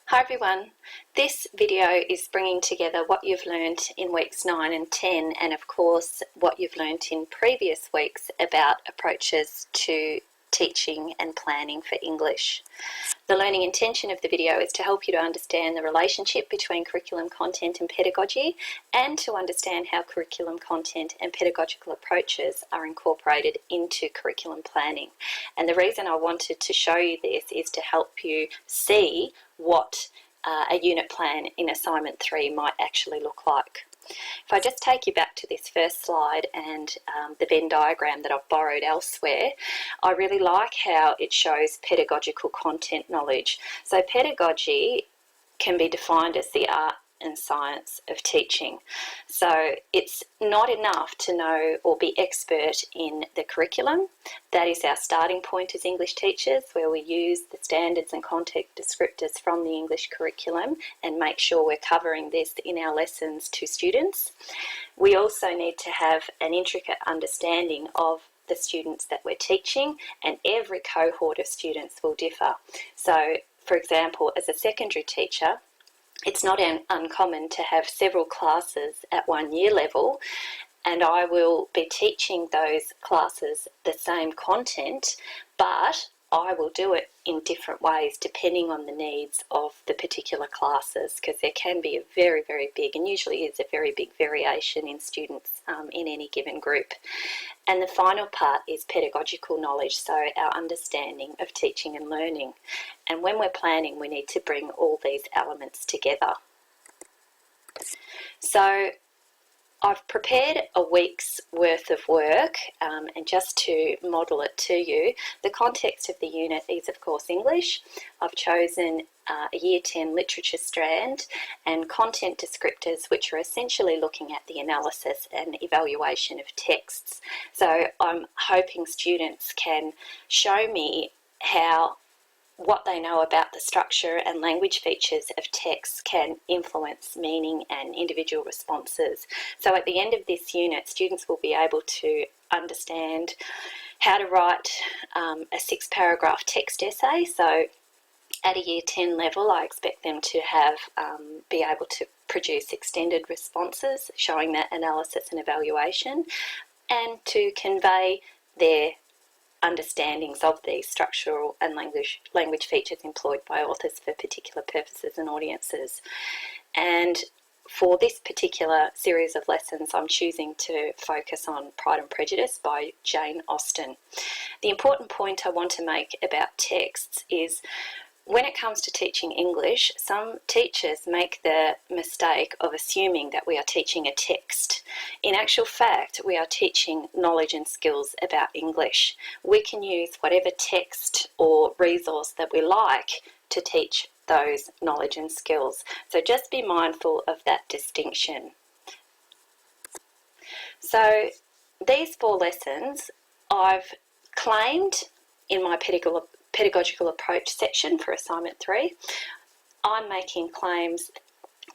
Hi everyone, this video is bringing together what you've learned in weeks 9 and 10 and of course what you've learned in previous weeks about approaches to teaching and planning for English. The learning intention of the video is to help you to understand the relationship between curriculum content and pedagogy and to understand how curriculum content and pedagogical approaches are incorporated into curriculum planning. And the reason I wanted to show you this is to help you see what a unit plan in assignment 3 might actually look like. If I just take you back to this first slide and the Venn diagram that I've borrowed elsewhere, I really like how it shows pedagogical content knowledge. So pedagogy can be defined as the art and science of teaching. So it's not enough to know or be expert in the curriculum. That is our starting point as English teachers, where we use the standards and context descriptors from the English curriculum and make sure we're covering this in our lessons to students. We also need to have an intricate understanding of the students that we're teaching, and every cohort of students will differ. So, for example, as a secondary teacher, it's not uncommon to have several classes at 1 year level, and I will be teaching those classes the same content, but I will do it in different ways depending on the needs of the particular classes, because there can be a very, very big, and usually is a very big variation in students in any given group. And the final part is pedagogical knowledge, so our understanding of teaching and learning. And when we're planning, we need to bring all these elements together. So I've prepared a week's worth of work, and just to model it to you, the context of the unit is of course English. I've chosen a Year 10 literature strand and content descriptors, which are essentially looking at the analysis and evaluation of texts. So I'm hoping students can show me how what they know about the structure and language features of text can influence meaning and individual responses. So at the end of this unit, students will be able to understand how to write a 6-paragraph text essay. So at a Year 10 level, I expect them to have be able to produce extended responses showing that analysis and evaluation, and to convey their understandings of these structural and language features employed by authors for particular purposes and audiences. And for this particular series of lessons, I'm choosing to focus on Pride and Prejudice by Jane Austen. The important point I want to make about texts is when it comes to teaching English, some teachers make the mistake of assuming that we are teaching a text. In actual fact, we are teaching knowledge and skills about English. We can use whatever text or resource that we like to teach those knowledge and skills. So just be mindful of that distinction. So these 4 lessons I've claimed in my pedagogical approach section for assignment 3. I'm making claims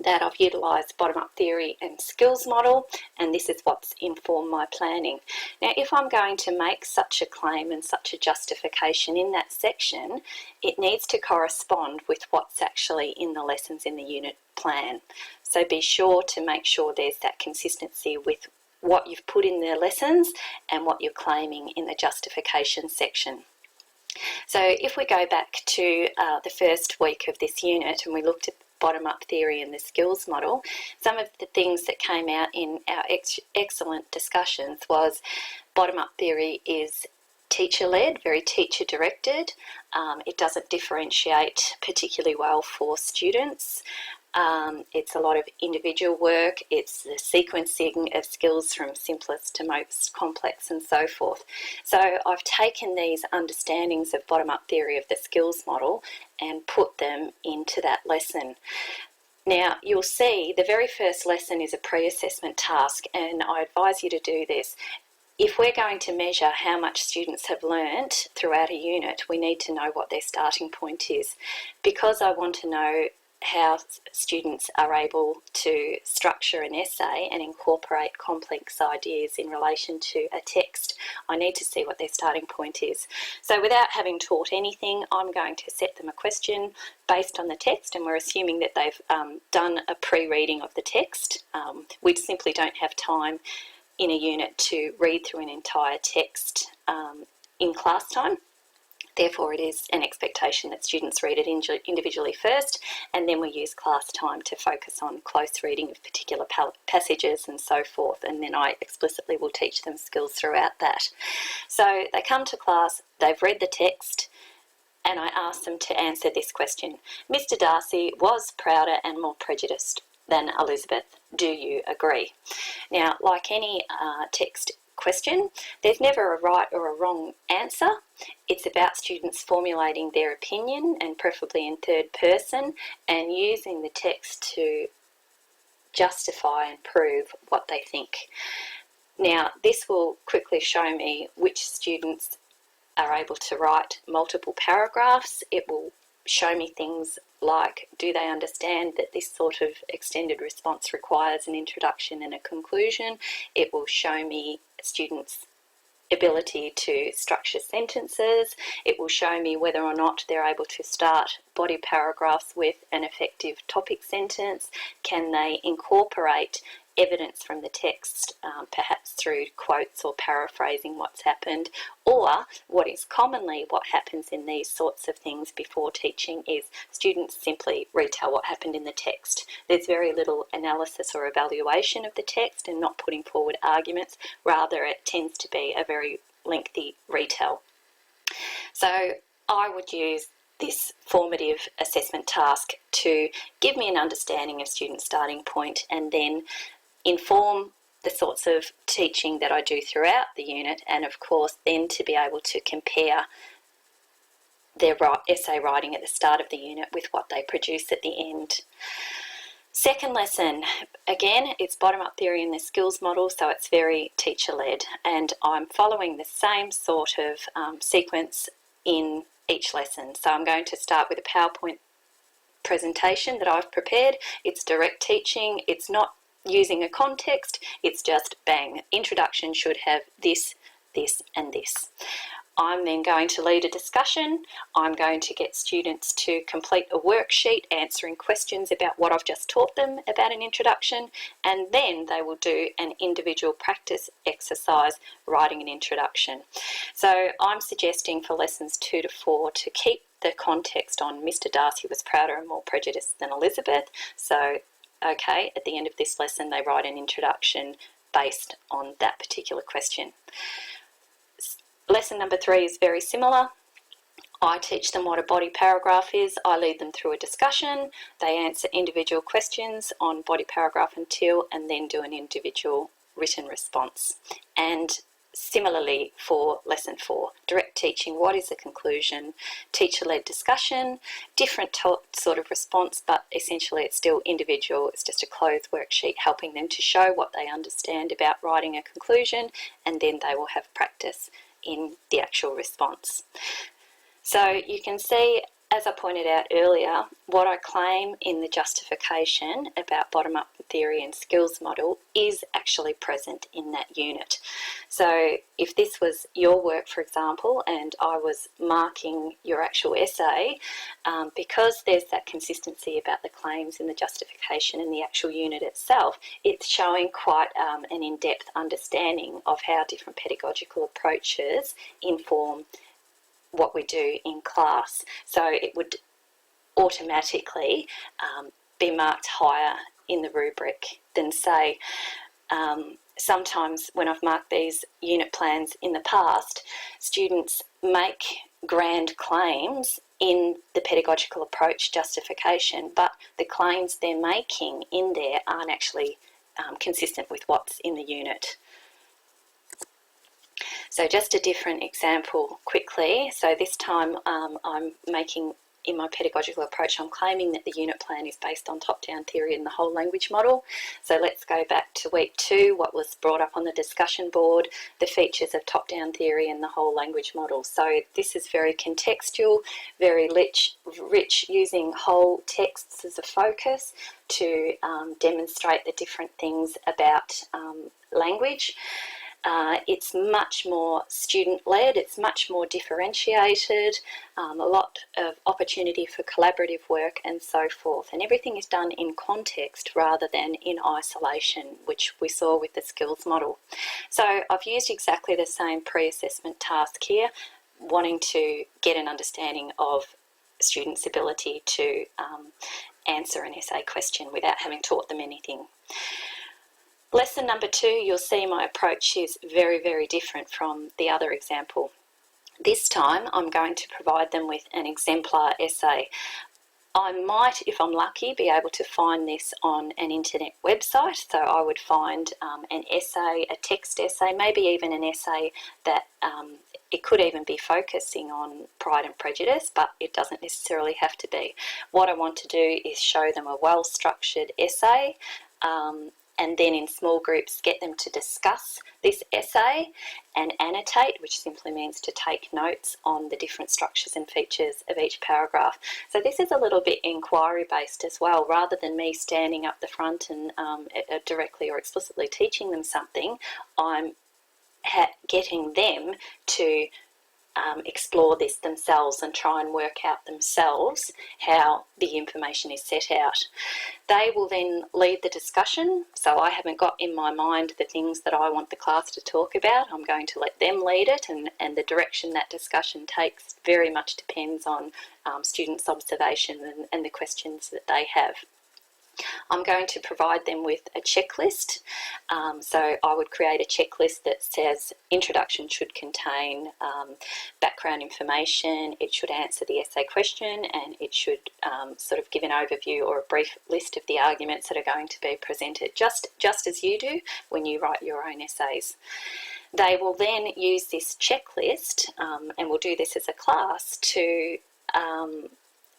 that I've utilised bottom-up theory and skills model, and this is what's informed my planning. Now, if I'm going to make such a claim and such a justification in that section, it needs to correspond with what's actually in the lessons in the unit plan. So be sure to make sure there's that consistency with what you've put in the lessons and what you're claiming in the justification section. So if we go back to the first week of this unit and we looked at bottom-up theory and the skills model, some of the things that came out in our excellent discussions was bottom-up theory is teacher-led, very teacher-directed. It doesn't differentiate particularly well for students. It's a lot of individual work, it's the sequencing of skills from simplest to most complex and so forth. So I've taken these understandings of bottom-up theory of the skills model and put them into that lesson. Now you'll see the very first lesson is a pre-assessment task, and I advise you to do this. If we're going to measure how much students have learnt throughout a unit, we need to know what their starting point is. Because I want to know how students are able to structure an essay and incorporate complex ideas in relation to a text, I need to see what their starting point is. So without having taught anything, I'm going to set them a question based on the text, and we're assuming that they've done a pre-reading of the text. We simply don't have time in a unit to read through an entire text in class time. Therefore, it is an expectation that students read it individually first, and then we use class time to focus on close reading of particular passages and so forth, and then I explicitly will teach them skills throughout that. So they come to class, they've read the text, and I ask them to answer this question. Mr. Darcy was prouder and more prejudiced than Elizabeth. Do you agree? Now, like any text question, there's never a right or a wrong answer. It's about students formulating their opinion, and preferably in third person, and using the text to justify and prove what they think. Now, this will quickly show me which students are able to write multiple paragraphs. It will show me things like, do they understand that this sort of extended response requires an introduction and a conclusion? It will show me students' ability to structure sentences. It will show me whether or not they're able to start body paragraphs with an effective topic sentence. Can they incorporate evidence from the text, perhaps through quotes or paraphrasing what's happened? Or what is commonly what happens in these sorts of things before teaching is students simply retell what happened in the text. There's very little analysis or evaluation of the text and not putting forward arguments. Rather, it tends to be a very lengthy retell. So I would use this formative assessment task to give me an understanding of student starting point, and then inform the sorts of teaching that I do throughout the unit, and of course then to be able to compare their essay writing at the start of the unit with what they produce at the end. Second lesson, again, it's bottom-up theory in the skills model, so it's very teacher-led, and I'm following the same sort of sequence in each lesson. So I'm going to start with a PowerPoint presentation that I've prepared. It's direct teaching, it's not using a context, it's just bang, introduction should have this, this and this. I'm then going to lead a discussion. I'm going to get students to complete a worksheet answering questions about what I've just taught them about an introduction, and then they will do an individual practice exercise writing an introduction. So I'm suggesting for lessons 2 to 4 to keep the context on Mr. Darcy was prouder and more prejudiced than Elizabeth. So okay, at the end of this lesson they write an introduction based on that particular question. Lesson number 3 is very similar. I teach them what a body paragraph is. I lead them through a discussion. They answer individual questions on body paragraph until, and then do an individual written response. And similarly for lesson 4, direct teaching, what is the conclusion, teacher-led discussion, different sort of response, but essentially it's still individual. It's just a closed worksheet helping them to show what they understand about writing a conclusion, and then they will have practice in the actual response. So you can see, as I pointed out earlier, what I claim in the justification about bottom-up theory and skills model is actually present in that unit. So if this was your work, for example, and I was marking your actual essay, because there's that consistency about the claims in the justification and the actual unit itself, it's showing quite an in-depth understanding of how different pedagogical approaches inform what we do in class. So it would automatically be marked higher in the rubric than, say, sometimes when I've marked these unit plans in the past, students make grand claims in the pedagogical approach justification, but the claims they're making in there aren't actually consistent with what's in the unit. So just a different example quickly. So this time I'm making in my pedagogical approach, I'm claiming that the unit plan is based on top-down theory and the whole language model. So let's go back to week 2, what was brought up on the discussion board, the features of top-down theory and the whole language model. So this is very contextual, very rich, using whole texts as a focus to demonstrate the different things about language. It's much more student-led, it's much more differentiated, a lot of opportunity for collaborative work and so forth. And everything is done in context rather than in isolation, which we saw with the skills model. So I've used exactly the same pre-assessment task here, wanting to get an understanding of students' ability to answer an essay question without having taught them anything. Lesson number 2, you'll see my approach is very, very different from the other example. This time I'm going to provide them with an exemplar essay. I might, if I'm lucky, be able to find this on an internet website. So I would find an essay, a text essay, maybe even an essay that it could even be focusing on Pride and Prejudice, but it doesn't necessarily have to be. What I want to do is show them a well-structured essay, and then in small groups get them to discuss this essay and annotate, which simply means to take notes on the different structures and features of each paragraph. So this is a little bit inquiry based as well. Rather than me standing up the front and directly or explicitly teaching them something, I'm getting them to explore this themselves and try and work out themselves how the information is set out. They will then lead the discussion, so I haven't got in my mind the things that I want the class to talk about. I'm going to let them lead it, and the direction that discussion takes very much depends on students' observation and the questions that they have. I'm going to provide them with a checklist. So I would create a checklist that says introduction should contain background information, it should answer the essay question, and it should sort of give an overview or a brief list of the arguments that are going to be presented, just as you do when you write your own essays. They will then use this checklist, and we'll do this as a class, to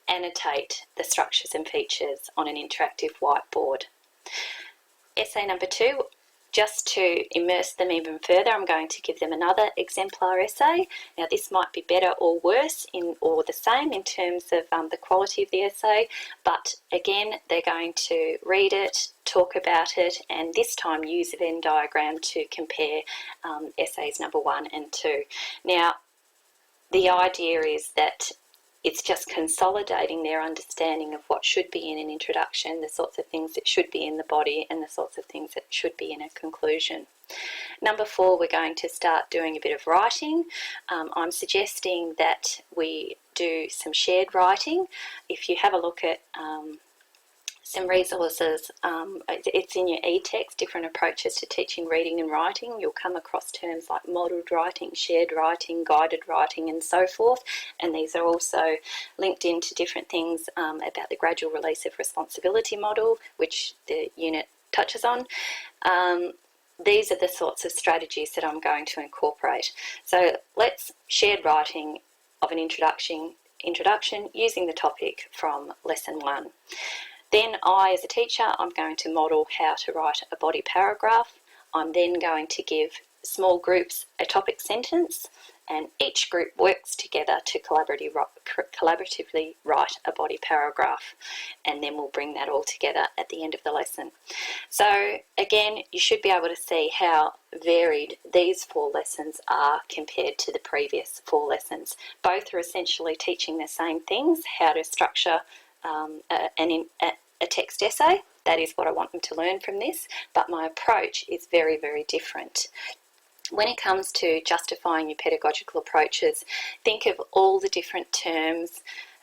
annotate the structures and features on an interactive whiteboard. Essay number 2, just to immerse them even further, I'm going to give them another exemplar essay. Now this might be better or worse or the same in terms of the quality of the essay, but again they're going to read it, talk about it, and this time use a Venn diagram to compare essays number 1 and 2. Now the idea is that it's just consolidating their understanding of what should be in an introduction, the sorts of things that should be in the body, and the sorts of things that should be in a conclusion. Number 4, we're going to start doing a bit of writing. I'm suggesting that we do some shared writing. If you have a look at some resources, it's in your e-text, different approaches to teaching reading and writing. You'll come across terms like modelled writing, shared writing, guided writing, and so forth, and these are also linked into different things about the gradual release of responsibility model, which the unit touches on. These are the sorts of strategies that I'm going to incorporate. So let's shared writing of an introduction using the topic from lesson 1. Then I, as a teacher, I'm going to model how to write a body paragraph. I'm then going to give small groups a topic sentence, and each group works together to collaboratively write a body paragraph, and then we'll bring that all together at the end of the lesson. So again, you should be able to see how varied these 4 lessons are compared to the previous 4 lessons. Both are essentially teaching the same things, how to structure a text essay. That is what I want them to learn from this, but my approach is very, very different. When it comes to justifying your pedagogical approaches, think of all the different terms,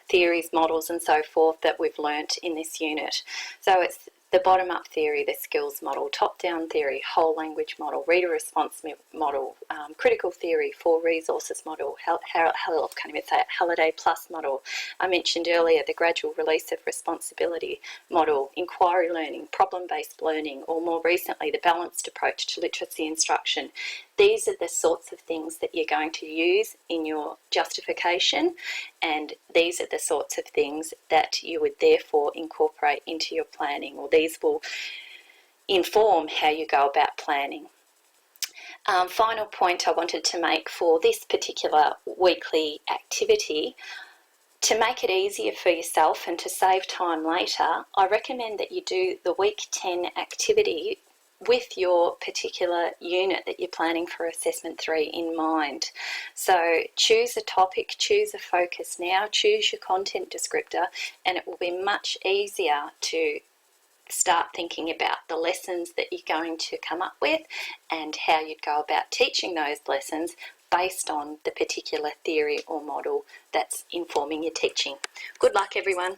theories, models and so forth that we've learnt in this unit. So it's the bottom-up theory, the skills model, top-down theory, whole language model, reader response model, critical theory, 4 resources model, Halliday Plus model. I mentioned earlier the gradual release of responsibility model, inquiry learning, problem-based learning, or more recently the balanced approach to literacy instruction. These are the sorts of things that you're going to use in your justification, and these are the sorts of things that you would therefore incorporate into your planning, or these will inform how you go about planning. Final point I wanted to make for this particular weekly activity: to make it easier for yourself and to save time later, I recommend that you do the week 10 activity with your particular unit that you're planning for Assessment 3 in mind. So choose a topic, choose a focus now, choose your content descriptor, and it will be much easier to start thinking about the lessons that you're going to come up with and how you'd go about teaching those lessons based on the particular theory or model that's informing your teaching. Good luck, everyone.